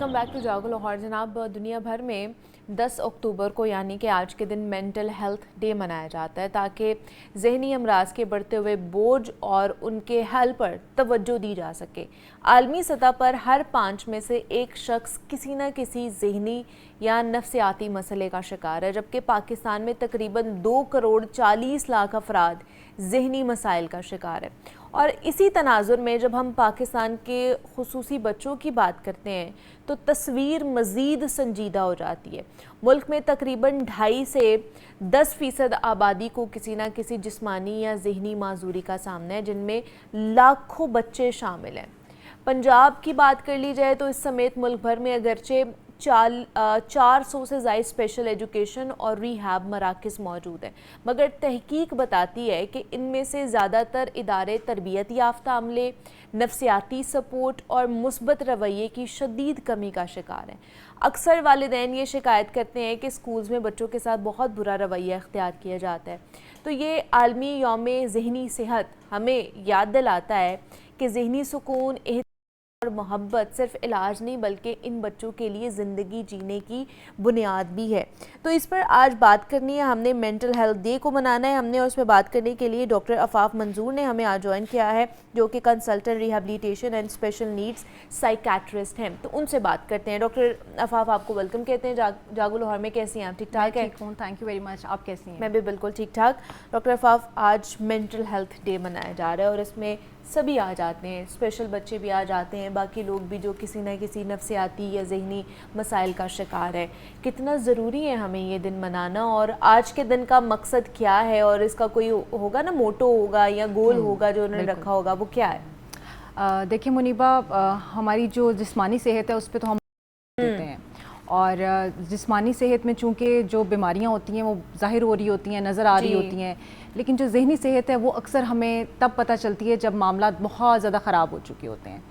Welcome back to जागो लाहौर। जनाब, दुनिया भर में 10 अक्टूबर को यानी कि आज के दिन मेंटल हेल्थ डे मनाया जाता है ताकि जहनी अमराज के बढ़ते हुए बोझ और उनके हल पर तवज्जो दी जा सके। आलमी सतह पर हर 5 में से एक शख्स किसी न किसी जहनी या नफ्सियाती मसले का शिकार है, जबकि पाकिस्तान में तकरीबन 2 करोड़ 40 लाख अफराद जहनी मसाइल का शिकार है। और इसी तनाजुर में जब हम पाकिस्तान के खुसूसी बच्चों की बात करते हैं तो तस्वीर मज़ीद संजीदा हो जाती है। मुल्क में तकरीबन 2.5 से 10% आबादी को किसी न किसी जिस्मानी या जहनी माजूरी का सामना है, जिनमें लाखों बच्चे शामिल हैं। पंजाब की बात कर ली जाए तो इस समेत मुल्क भर में अगरचे 400 से ज़ायद स्पेशल एजुकेशन और रिहैब मराकज़ मौजूद हैं, मगर तहकीक बताती है कि इनमें से ज़्यादातर इदारे तरबियत याफ्ता अमले, नफ्सियाती सपोर्ट और मुस्बत रवैये की शदीद कमी का शिकार हैं। अक्सर वालिदैन ये शिकायत करते हैं कि स्कूल्स में बच्चों के साथ बहुत बुरा रवैया इख्तियार किया जाता है। तो ये आलमी यौम ज़हनी सेहत हमें याद दिलाता है कि ज़हनी सुकून और मोहब्बत सिर्फ इलाज नहीं बल्कि इन बच्चों के लिए ज़िंदगी जीने की बुनियाद भी है। तो इस पर आज बात करनी है हमने। मेंटल हेल्थ डे को मनाना है हमने, और उस पर बात करने के लिए डॉक्टर अफाफ मंजूर ने हमें आज ज्वाइन किया है, जो कि consultant rehabilitation and special needs psychiatrist हैं। तो उनसे बात करते हैं। डॉक्टर अफाफ, आपको वेलकम कहते हैं जागो लाहौर में। कैसी हैं आप? ठीक ठाक है? ठीक हूँ, थैंक यू वेरी मच। आप कैसी हैं? मैं भी बिल्कुल ठीक ठाक। डॉक्टर अफाफ, आज मेंटल हेल्थ डे मनाया जा रहा है और इसमें सभी आ जाते हैं, स्पेशल बच्चे भी आ जाते हैं, बाकी लोग भी जो किसी न किसी नफ्सियाती या जहनी मसाइल का शिकार है। कितना ज़रूरी है हमें ये दिन मनाना, और आज के दिन का मकसद क्या है, और इसका कोई होगा ना, मोटो होगा या गोल होगा जो उन्होंने रखा होगा, वो क्या है? देखिए मुनीबा, हमारी जो जिस्मानी सेहत है उस पर तो हम देते हैं, और जिस्मानी सेहत में चूँकि जो बीमारियां होती हैं वो ज़ाहिर हो रही होती हैं, नज़र आ रही होती हैं, लेकिन जो जहनी सेहत है वो अक्सर हमें तब पता चलती है जब मामला बहुत ज़्यादा ख़राब हो चुके होते हैं।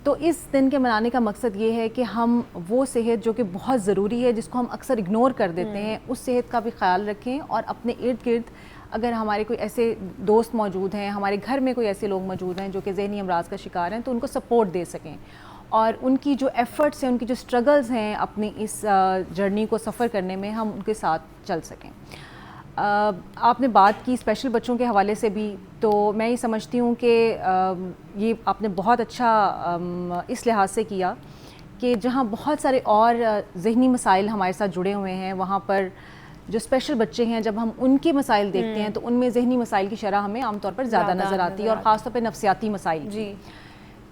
तो इस दिन के मनाने का मकसद ये है कि हम वो सेहत जो कि बहुत ज़रूरी है, जिसको हम अक्सर इग्नोर कर देते हैं, उस सेहत का भी ख्याल रखें, और अपने इर्द गिर्द अगर हमारे कोई ऐसे दोस्त मौजूद हैं, हमारे घर में कोई ऐसे लोग मौजूद हैं जो कि जहनी अमराज का शिकार हैं, तो उनको सपोर्ट दे सकें, और उनकी जो एफ़र्ट्स हैं, उनकी जो स्ट्रगल्स हैं अपनी इस जर्नी को सफ़र करने में, हम उनके साथ चल सकें। आपने बात की स्पेशल बच्चों के हवाले से भी, तो मैं ये समझती हूँ कि ये आपने बहुत अच्छा इस लिहाज से किया कि जहाँ बहुत सारे और जहनी मसाइल हमारे साथ जुड़े हुए हैं, वहाँ पर जो स्पेशल बच्चे हैं, जब हम उनके मसाइल देखते हैं तो उनमें जहनी मसाइल की शरह हमें आमतौर पर ज़्यादा नज़र आती है, और ख़ास तौर पर नफ्सियाती मसाइल। जी,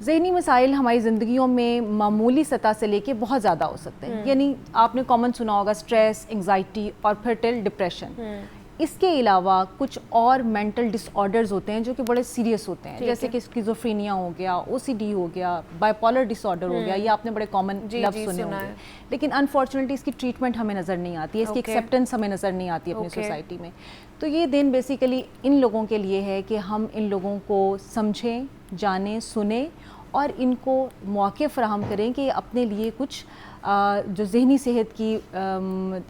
ज़हनी मसाइल हमारी ज़िंदगियों में मामूली सतह से लेके बहुत ज़्यादा हो सकते हैं। यानी आपने कॉमन सुना होगा स्ट्रेस, एंग्जाइटी और फिर टिल डिप्रेशन। इसके अलावा कुछ और मेंटल डिसऑर्डर्स होते हैं जो कि बड़े सीरियस होते हैं, जैसे कि स्किज़ोफ्रेनिया हो गया, ओसीडी हो गया, बाइपोलर डिसऑर्डर हो गया, ये आपने बड़े कॉमन लफ्ज़ सुने होंगे। लेकिन अनफॉर्चुनेटली इसकी ट्रीटमेंट हमें नज़र नहीं आती है, इसकी एक्सेप्टेंस हमें नज़र नहीं आती अपनी सोसाइटी में। तो ये दिन बेसिकली इन लोगों के लिए है कि हम इन लोगों को समझें, जानें, सुने, और इनको मौके फराहम करें कि अपने लिए कुछ जो जहनी सेहत की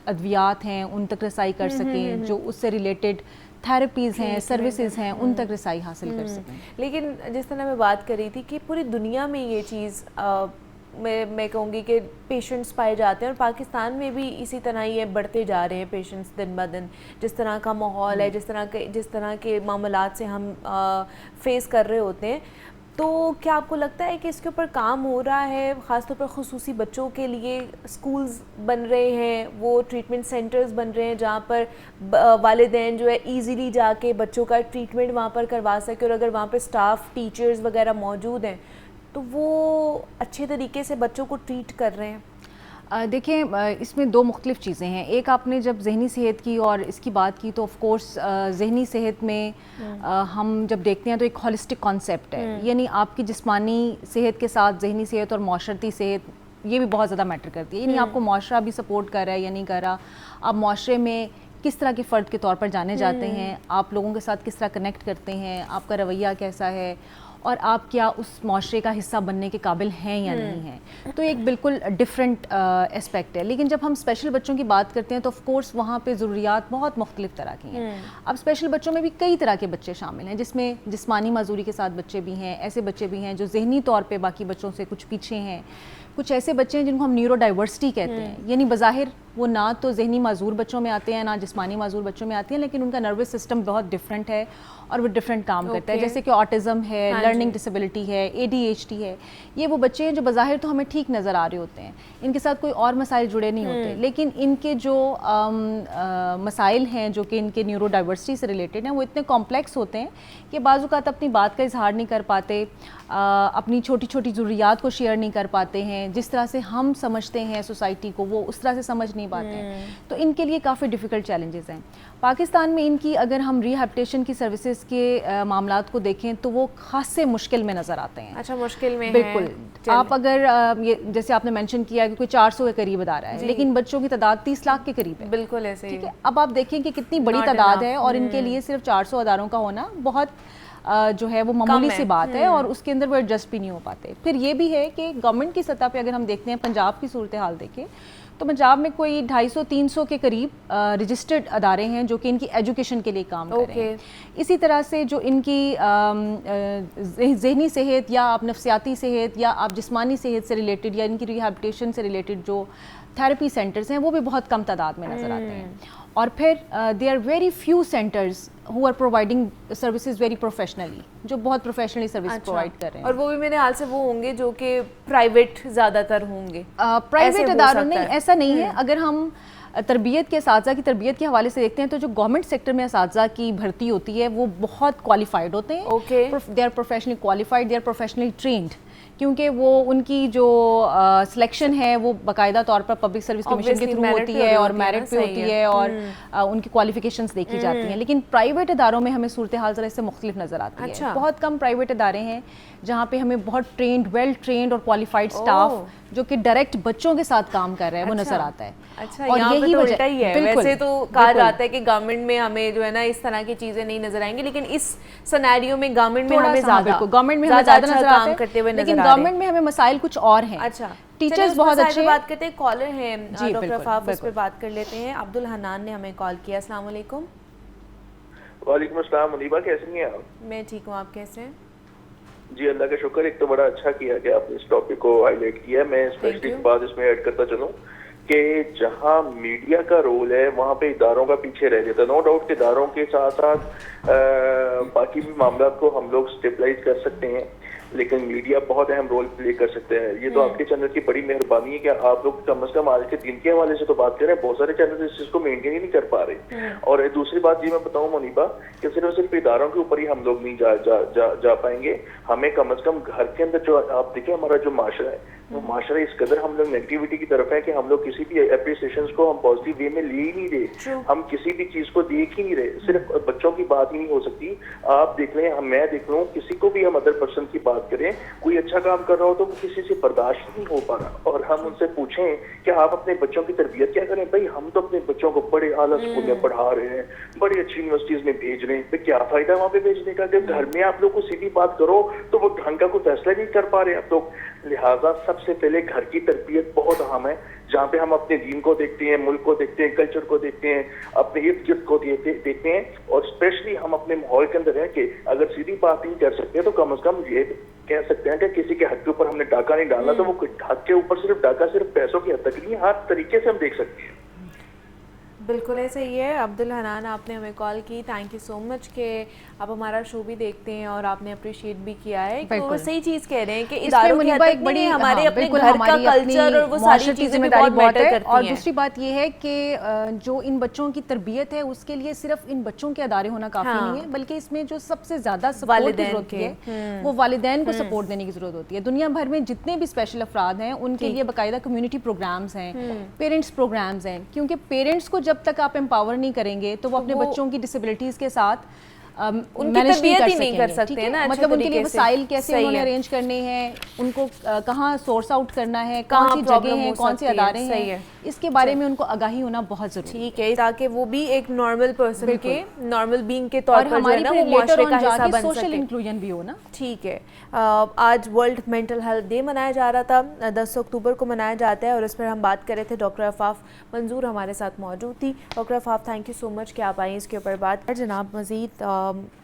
अद्वियात हैं उन तक रसाई कर सकें, जो उससे रिलेटेड थेरेपीज़ हैं, सर्विसेज हैं, उन तक रसाई हासिल कर सकें। लेकिन जिस तरह मैं बात कर रही थी कि पूरी दुनिया में ये चीज़ मैं कहूँगी कि पेशेंट्स पाए जाते हैं, और पाकिस्तान में भी इसी तरह ये बढ़ते जा रहे हैं पेशेंट्स दिन ब दिन। जिस तरह का माहौल है, जिस तरह के मामलात से हम फेस कर रहे होते हैं, तो क्या आपको लगता है कि इसके ऊपर काम हो रहा है? ख़ासतौर पर खुसूसी बच्चों के लिए स्कूल्स बन रहे हैं, वो ट्रीटमेंट सेंटर्स बन रहे हैं जहाँ पर वालिदैन जो है ईज़िली जाके बच्चों का ट्रीटमेंट वहाँ पर करवा सके, और अगर वहाँ पर स्टाफ, टीचर्स वगैरह मौजूद हैं तो वो अच्छे तरीके से बच्चों को ट्रीट कर रहे हैं? देखिए, इसमें 2 मुख्तलिफ़ चीज़ें हैं। एक, आपने जब जहनी सेहत की और इसकी बात की, तो ऑफ़ कोर्स जहनी सेहत में हम जब देखते हैं तो एक हॉलिस्टिक कॉन्सेप्ट है, यानी आपकी जिस्मानी सेहत के साथ जहनी सेहत और माशरती सेहत ये भी बहुत ज़्यादा मैटर करती है। यानी आपको माशरा भी सपोर्ट कर रहा है या नहीं कर रहा, आप माशरे में किस तरह के फ़र्द के तौर पर जाने जाते हैं, आप लोगों के साथ किस तरह कनेक्ट करते हैं, आपका रवैया कैसा है, और आप क्या उस माशरे का हिस्सा बनने के काबिल हैं या नहीं हैं। तो एक बिल्कुल डिफरेंट एस्पेक्ट है। लेकिन जब हम स्पेशल बच्चों की बात करते हैं तो ऑफ कोर्स वहाँ पे ज़रूरियात बहुत मुख्तलिफ तरह की हैं। अब स्पेशल बच्चों में भी कई तरह के बच्चे शामिल हैं, जिसमें जिस्मानी माजूरी के साथ बच्चे भी हैं, ऐसे बच्चे भी हैं जो जहनी तौर पे बाकी बच्चों से कुछ पीछे हैं, कुछ ऐसे बच्चे हैं जिनको हम न्यूरो डाइवर्सिटी कहते हैं, यानी बज़ाहिर वो ना तो ज़हनी माजूर बच्चों में आते हैं ना जिस्मानी माजूर बच्चों में आते हैं, लेकिन उनका नर्वस सिस्टम बहुत डिफरेंट है और वो डिफरेंट काम करता है, जैसे कि ऑटिज़म है, लर्निंग डिसेबिलिटी है, ADHD है। ये वो बच्चे हैं जो बज़ाहिर तो हमें ठीक नज़र आ रहे होते हैं, इनके साथ कोई और मसाइल जुड़े नहीं होते, लेकिन इनके जो मसाइल हैं जो कि इनके न्यूरो डाइवर्सिटी से रिलेटेड हैं वो इतने कॉम्प्लेक्स होते हैं कि बाज़ औक़ात अपनी बात का इजहार नहीं कर पाते, अपनी छोटी छोटी ज़रूरियात को शेयर नहीं कर पाते हैं, जिस तरह से हम समझते हैं सोसाइटी को वो उस तरह से समझ नहीं पाते हैं, तो इनके लिए काफ़ी डिफ़िकल्ट चैलेंजेस हैं। पाकिस्तान में इनकी अगर हम रिहैबिलिटेशन की सर्विसेज के मामलात को देखें तो वो खासे मुश्किल में नज़र आते हैं। अच्छा, मुश्किल में बिल्कुल। आप अगर ये जैसे आपने मेंशन किया कि कोई 400 के करीब अदा रहा है, लेकिन बच्चों की तादाद 30 लाख के करीब है। बिल्कुल ऐसे ही। ठीक है, अब आप देखें कि कितनी बड़ी तादाद है और इनके लिए सिर्फ 400 अदारों का होना बहुत जो है वो मामूली सी बात है और उसके अंदर वो एडजस्ट भी नहीं हो पाते। फिर ये भी है कि गवर्नमेंट की सतह पे अगर हम देखते हैं पंजाब की सूरत हाल देखें तो पंजाब में कोई 250-300 के करीब रजिस्टर्ड अदारे हैं जो कि इनकी एजुकेशन के लिए काम कर रहे हैं। इसी तरह से जो इनकी ज़हनी सेहत या आप नफ्सियाती सेहत या आप जिस्मानी सेहत से रिलेटेड या इनकी रिहैबिलिटेशन से रिलेटेड जो थेरेपी सेंटर्स हैं वो भी बहुत कम तादाद में नज़र आते हैं। और फिर they are very few centres who are providing services very professionally, जो बहुत प्रोफेशनली सर्विस प्रोवाइड कर रहे हैं। और वो भी मेरे हाल से वो होंगे जो कि प्राइवेट ज़्यादातर होंगे, प्राइवेट अदारों नहीं, ऐसा नहीं है। अगर हम तरबियत के असातिज़ा की तरबियत के हवाले से देखते हैं तो जो गवर्नमेंट सेक्टर में असातिज़ा की भर्ती होती है वो बहुत क्वालिफाइड होते हैं, they are professionally qualified, they are professionally trained, क्योंकि वो उनकी जो सिलेक्शन है वो बाकायदा तौर पर पब्लिक सर्विस कमीशन के थ्रू होती है और मेरिट पे होती है और उनकी क्वालिफिकेशंस देखी जाती हैं। लेकिन प्राइवेट इदारों में हमें सूरत हाल ज़रा इससे मुख्तलिफ नज़र आती है। बहुत कम प्राइवेट इदारे हैं जहाँ पे हमें बहुत ट्रेंड, वेल ट्रेंड और क्वालिफाइड स्टाफ जो कि डायरेक्ट बच्चों के साथ काम कर रहे हैं वो नज़र आता है। अच्छा, और यही वजह है। वैसे तो कहा जाता है कि गवर्नमेंट में हमें जो है ना इस तरह की चीजें नहीं नजर आएंगी, लेकिन इस सिनेरियो में गवर्नमेंट में हमें ज्यादा नजर काम करते हुए नजर आ रहे हैं, लेकिन गवर्नमेंट में हमें मसाइल कुछ और हैं। अच्छा, टीचर्स बहुत अच्छे हैं। बात करते हैं, कॉलर हैं डॉक्टर अफाफ, उस पर बात कर लेते हैं। अब्दुल हनान ने हमें कॉल किया। अस्सलाम वालेकुम। वालेकुम अस्सलाम। मुनीबा कैसी हैं आप? मैं ठीक हूँ, आप कैसे हैं? जी अल्लाह का शुक्र। एक तो बड़ा अच्छा किया कि आपने इस टॉपिक को हाईलाइट किया। मैं स्पेशली एक बात इसमें ऐड करता चलूँ कि जहाँ मीडिया का रोल है वहाँ पे इदारों का पीछे रह जाता है। नो डाउट कि इदारों के साथ साथ बाकी भी मामला को हम लोग स्टेबलाइज कर सकते हैं, लेकिन मीडिया बहुत अहम रोल प्ले कर सकते हैं। ये तो आपके चैनल की बड़ी मेहरबानी है कि आप लोग कम से कम आज के दिन के हवाले से तो बात कर रहे हैं। बहुत सारे चैनल इस चीज को मेंटेन ही नहीं कर पा रहे। और दूसरी बात ये मैं बताऊं मुनीबा कि सिर्फ इदारों के ऊपर ही हम लोग नहीं जा पाएंगे। हमें कम से कम घर के अंदर जो आप देखिए हमारा जो माशरा है वो माशरा इस कदर हम लोग नेगेटिविटी की तरफ है कि हम लोग किसी भी एप्रिसिएशन को हम पॉजिटिव वे में ले ही नहीं रहे। हम किसी भी चीज को देख ही नहीं रहे। सिर्फ बच्चों की बात ही नहीं हो सकती। आप देख लें, मैं देख लूँ, किसी को भी हम अदर पर्सन की बात करें, कोई अच्छा काम कर रहा हो तो वो किसी से बर्दाश्त नहीं हो पा रहा, और हम उनसे पूछें कि आप अपने बच्चों की तरबियत क्या करें। भाई हम तो अपने बच्चों को बड़े आला स्कूल में पढ़ा रहे हैं, बड़ी अच्छी यूनिवर्सिटीज में भेज रहे हैं, तो क्या फायदा वहाँ पे भेजने का जब घर में आप लोग को सीधी बात करो तो वो ढंग का कोई फैसला नहीं कर पा रहे आप लोग। लिहाजा सबसे पहले घर की तरबियत बहुत अहम है, जहाँ पे हम अपने दीन को देखते हैं, मुल्क को देखते हैं, कल्चर को देखते हैं, अपने इर्द गिर्द को देखते हैं, और स्पेशली हम अपने माहौल के अंदर हैं कि अगर सीधी बात नहीं कर सकते तो कम से कम ये कह सकते हैं कि किसी के हक के ऊपर हमने डाका नहीं डाला, तो वो हक के ऊपर सिर्फ डाका सिर्फ पैसों की हद तक नहीं, हर तरीके से हम देख सकते हैं। बिल्कुल ऐसा ही है। अब्दुल हनान, आपने हमें कॉल की, थैंक यू सो मच कि आप हमारा शो भी देखते हैं और आपने अप्रिशिएट भी किया है। तो वो सही चीज़ कह रहे हैं कि इदारों की हद तक बड़ी हमारे अपने घर का कल्चर और वो सारी चीज़ें भी बहुत मैटर करती हैं। और दूसरी बात ये है कि जो इन बच्चों की तरबियत है उसके लिए सिर्फ इन बच्चों के अदारे होना काफ़ी नहीं है, बल्कि इसमें जो सबसे ज़्यादा सपोर्ट की ज़रूरत है वो वालिदैन को सपोर्ट देने की ज़रूरत होती है। दुनिया भर में जितने भी स्पेशल अफराद हैं उनके लिए बाकायदा कम्युनिटी प्रोग्राम्स हैं, पेरेंट्स प्रोग्राम्स हैं, क्योंकि पेरेंट्स को जब तक आप एम्पावर नहीं करेंगे तो वो अपने बच्चों की डिसेबिलिटीज़ के साथ उनकी तरबियत ही नहीं कर सकते ना, मतलब उनके लिए वसाइल कैसे उन्होंने अरेंज करने हैं, उनको कहाँ सोर्स आउट करना है, कौन सी जगह है, कौन से अदारे हैं, इसके बारे में उनको आगाही होना बहुत जरूरी है। ठीक है, ताकि वो भी एक नॉर्मल पर्सन के, नॉर्मल बीइंग के तौर पर जो है ना वो माशरे का हिस्सा बन सके, सोशल इंक्लूजन भी हो ना। ठीक है। आज वर्ल्ड मेंटल हेल्थ डे मनाया जा रहा था, 10 अक्टूबर को मनाया जाता है, और इस पर हम बात कर रहे थे। डॉक्टर अफाफ मंजूर हमारे साथ मौजूद थी। Doctor Afaf, thank you so much कि आप आई इसके ऊपर बात कर। जनाब, मज़ीद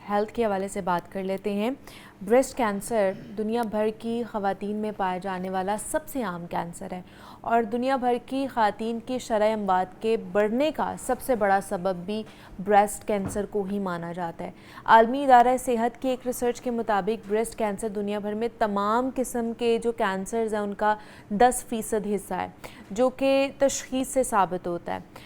हेल्थ के हवाले से बात कर लेते हैं। ब्रेस्ट कैंसर दुनिया भर की ख़वातीन में पाया जाने वाला सबसे आम कैंसर है और दुनिया भर की ख़वातीन की शरह अमवात के बढ़ने का सबसे बड़ा सबब भी ब्रेस्ट कैंसर को ही माना जाता है। आलमी इदारा सेहत की एक रिसर्च के मुताबिक ब्रेस्ट कैंसर दुनिया भर में तमाम किस्म के जो कैंसर्स हैं उनका 10% हिस्सा है, जो कि तशख़ीस से साबित होता है।